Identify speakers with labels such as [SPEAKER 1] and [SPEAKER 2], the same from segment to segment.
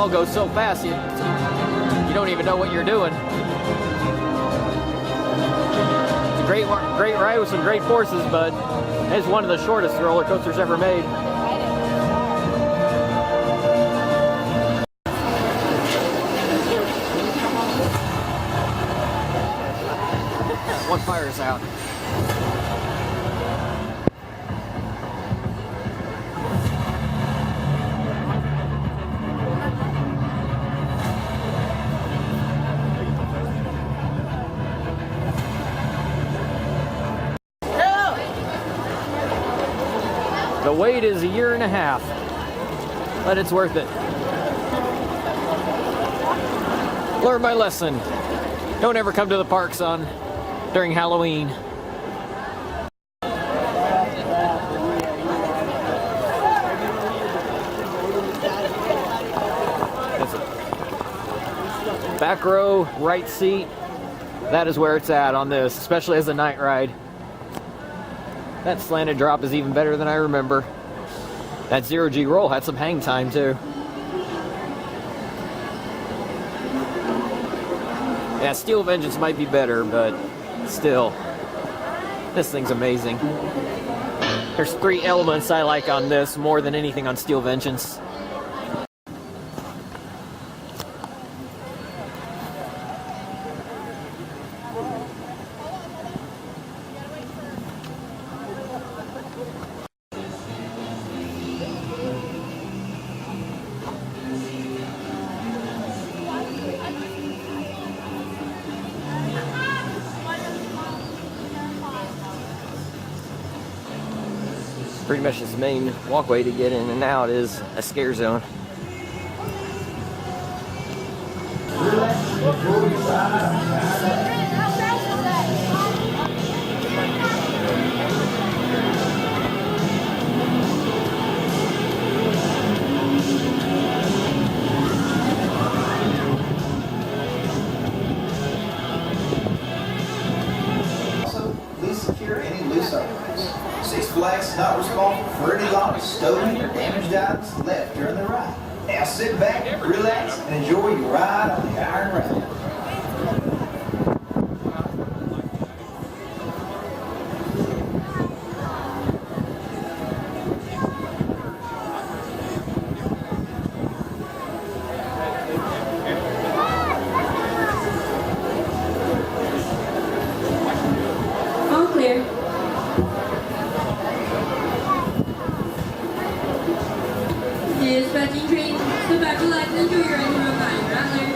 [SPEAKER 1] all goes so fast, you don't even know what you're doing. It's a great ride with some great forces, but it's one of the shortest roller coasters ever made. One fire is out. The wait is 1.5 years, but it's worth it. Learn my lesson. Don't ever come to the parks during Halloween. Back row, right seat. That is where it's at on this, especially as a night ride. That slanted drop is even better than I remember. That zero-G roll had some hang time too. Yeah, Steel Vengeance might be better, but still, this thing's amazing. There's 3 elements I like on this more than anything on Steel Vengeance. Pretty much his main walkway to get in and out is a scare zone.
[SPEAKER 2] Also, please secure any loose items. Six Flags is not responsible for any lost, stolen, or damaged items left during the ride. Now sit back, relax, and enjoy your ride on the Iron Ride.
[SPEAKER 3] All clear. Dispatching train, so back to life, enjoy your ride through a fine traveler.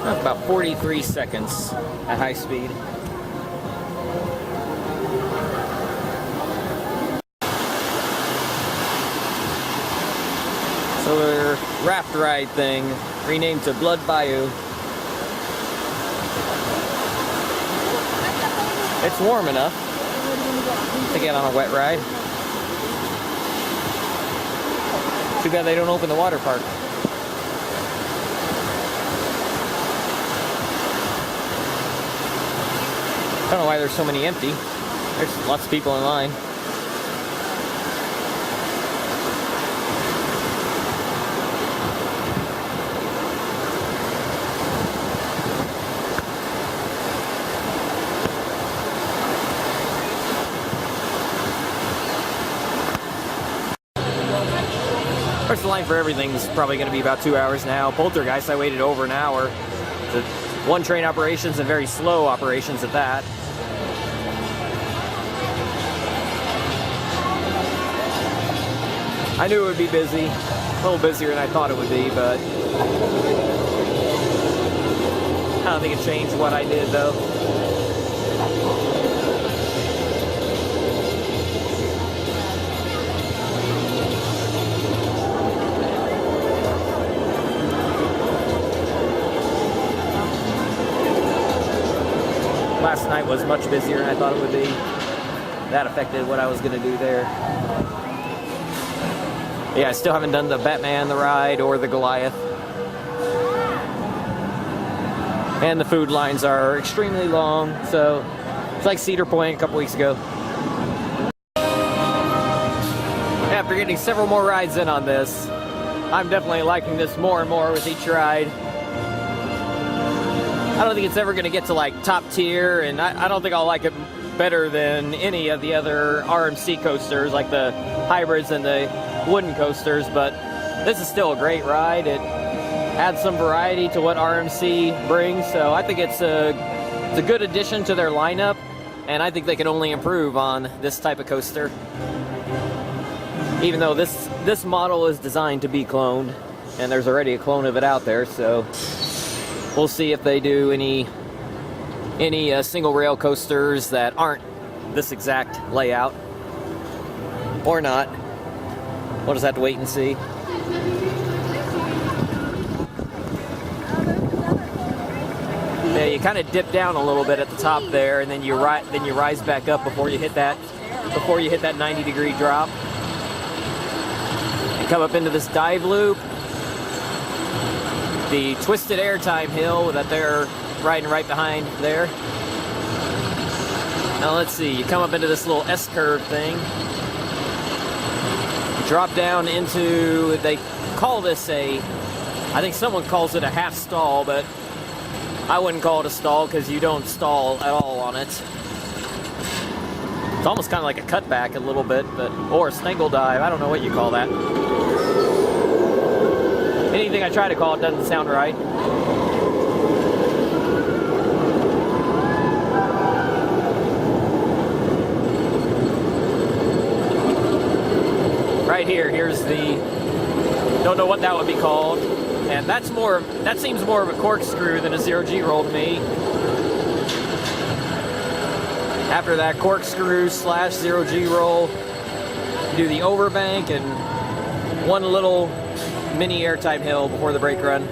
[SPEAKER 1] That's about 43 seconds at high speed. So their raft ride thing renamed to Blood Bayou. It's warm enough to get on a wet ride. Too bad they don't open the water park. I don't know why there's so many empty. There's lots of people in line. Of course, the line for everything's probably going to be about 2 hours now. Poltergeist, I waited over an hour. The one train operations and very slow operations at that. I knew it would be busy, a little busier than I thought it would be, but I don't think it changed what I did though. Last night was much busier than I thought it would be. That affected what I was going to do there. Yeah, I still haven't done the Batman the ride or the Goliath. And the food lines are extremely long, so it's like Cedar Point a couple weeks ago. After getting several more rides in on this, I'm definitely liking this more and more with each ride. I don't think it's ever going to get to like top tier, and I don't think I'll like it better than any of the other RMC coasters, like the hybrids and the wooden coasters, but this is still a great ride. It adds some variety to what RMC brings, so I think it's a good addition to their lineup, and I think they can only improve on this type of coaster. Even though this model is designed to be cloned, and there's already a clone of it out there, so we'll see if they do any single rail coasters that aren't this exact layout or not. We'll just have to wait and see. Yeah, you kind of dip down a little bit at the top there, and then you rise back up before you hit that 90-degree drop. And come up into this dive loop. The twisted airtime hill that they're riding right behind there. Now let's see, you come up into this little S-curve thing. Drop down into, they call this I think someone calls it a half stall, but I wouldn't call it a stall because you don't stall at all on it. It's almost kind of like a cutback a little bit, or a snaggle dive. I don't know what you call that. Anything I try to call it doesn't sound right. Right here's the, don't know what that would be called, and that seems more of a corkscrew than a zero-G roll to me. After that corkscrew / zero-G roll, do the overbank and one little mini airtime hill before the brake run.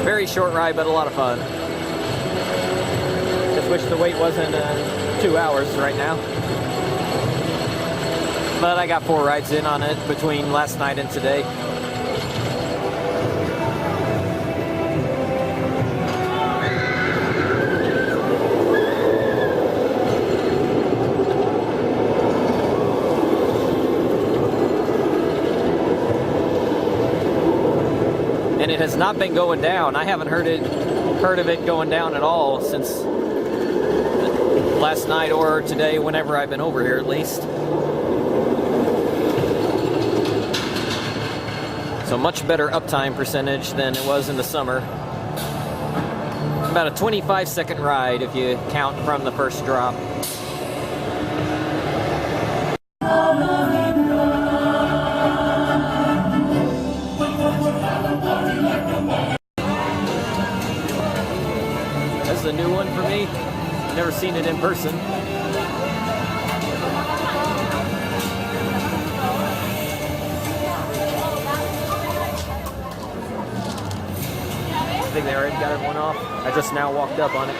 [SPEAKER 1] Very short ride, but a lot of fun. Just wish the wait wasn't 2 hours right now. But I got 4 rides in on it between last night and today. And it has not been going down. I haven't heard of it going down at all since last night or today, whenever I've been over here at least. So much better uptime percentage than it was in the summer. About a 25-second ride if you count from the first drop. This is a new one for me. Never seen it in person. I think they already got everyone off. I just now walked up on it.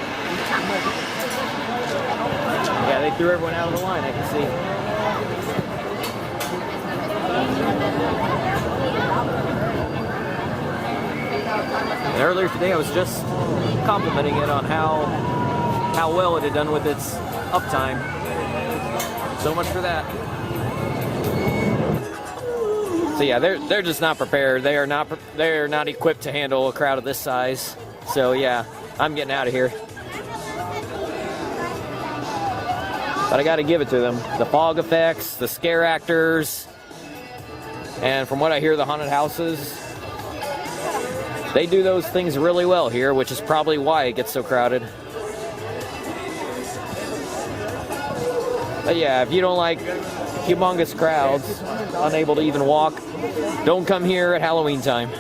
[SPEAKER 1] Yeah, they threw everyone out of the line, I can see. And earlier today I was just complimenting it on how well it had done with its uptime. So much for that. So yeah, they're just not prepared. They are not equipped to handle a crowd of this size. So yeah, I'm getting out of here. But I got to give it to them. The fog effects, the scare actors, and from what I hear, the haunted houses. They do those things really well here, which is probably why it gets so crowded. But yeah, if you don't like humongous crowds, unable to even walk, don't come here at Halloween time.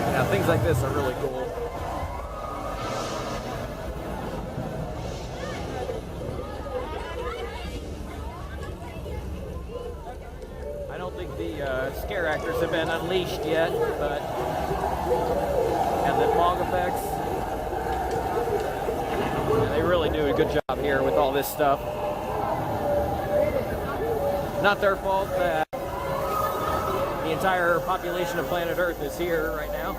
[SPEAKER 1] Yeah, things like this are really cool. I don't think the scare actors have been unleashed yet, but and the fog effects. Yeah, they really do a good job here with all this stuff. Not their fault that the entire population of planet Earth is here right now.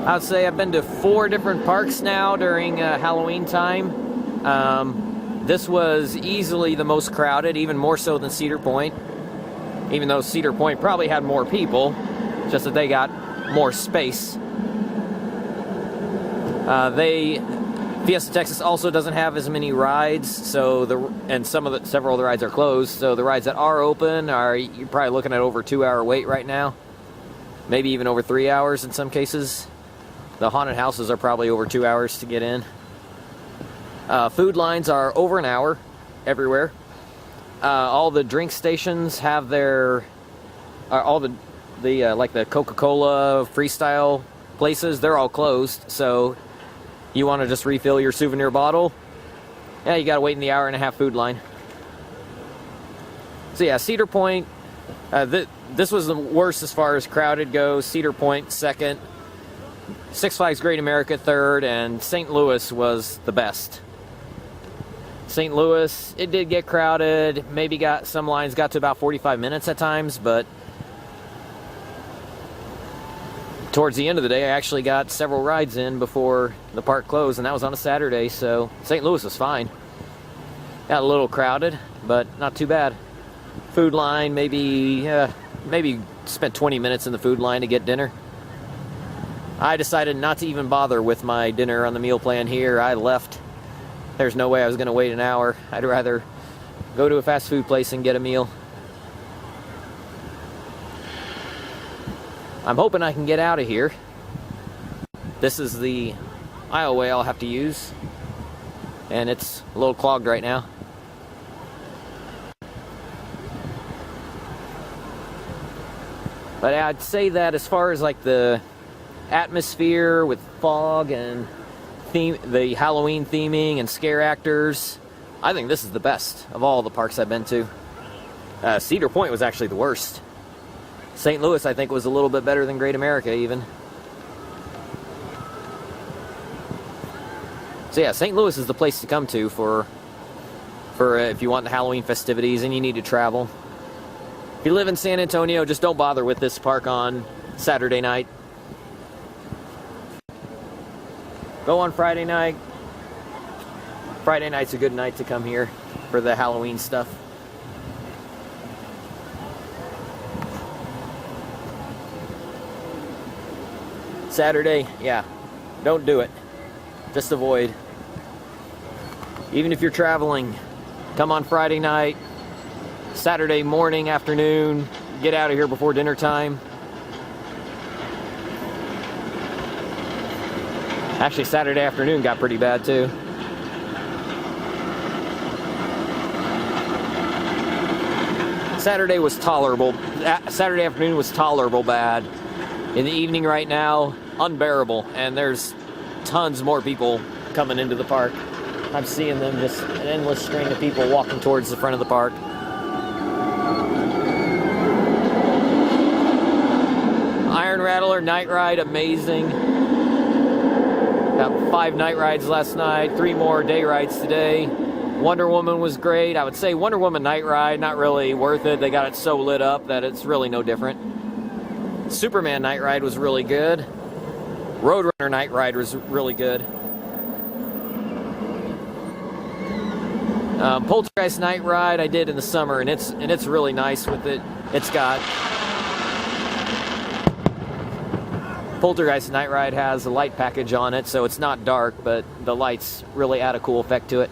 [SPEAKER 1] I would say I've been to 4 different parks now during Halloween time. This was easily the most crowded, even more so than Cedar Point. Even though Cedar Point probably had more people, just that they got more space. Fiesta Texas also doesn't have as many rides, so several of the rides are closed. So the rides that are open you're probably looking at over 2-hour wait right now, maybe even over 3 hours in some cases. The haunted houses are probably over 2 hours to get in. Food lines are over an hour everywhere. All the drink stations have all the like the Coca-Cola freestyle places, they're all closed. So you want to just refill your souvenir bottle, yeah, you gotta wait in the 1.5-hour food line. So yeah, Cedar Point, this was the worst as far as crowded goes. Cedar Point second, Six Flags Great America third, and St. Louis was the best. St. Louis, it did get crowded, maybe some lines got to about 45 minutes at times, but towards the end of the day, I actually got several rides in before the park closed, and that was on a Saturday, so St. Louis was fine. Got a little crowded, but not too bad. Food line, maybe spent 20 minutes in the food line to get dinner. I decided not to even bother with my dinner on the meal plan here. I left. There's no way I was going to wait an hour. I'd rather go to a fast food place and get a meal. I'm hoping I can get out of here. This is the aisleway I'll have to use, and it's a little clogged right now. But I'd say that as far as like the atmosphere with fog and the Halloween theming and scare actors, I think this is the best of all the parks I've been to. Cedar Point was actually the worst. St. Louis, I think, was a little bit better than Great America, even. So yeah, St. Louis is the place to come to for if you want the Halloween festivities and you need to travel. If you live in San Antonio, just don't bother with this park on Saturday night. Go on Friday night. Friday night's a good night to come here for the Halloween stuff. Saturday, yeah, don't do it. Just avoid. Even if you're traveling, come on Friday night, Saturday morning, afternoon, get out of here before dinner time. Actually, Saturday afternoon got pretty bad too. Saturday was tolerable. Saturday afternoon was tolerable bad. In the evening right now, unbearable. And there's tons more people coming into the park. I'm seeing them, just an endless string of people walking towards the front of the park. Iron Rattler night ride, amazing. Got 5 night rides last night, 3 more day rides today. Wonder Woman was great. I would say Wonder Woman night ride, not really worth it. They got it so lit up that it's really no different. Superman night ride was really good. Roadrunner night ride was really good. Poltergeist night ride I did in the summer, and it's really nice with it. It's got Poltergeist night ride has a light package on it, so it's not dark, but the lights really add a cool effect to it.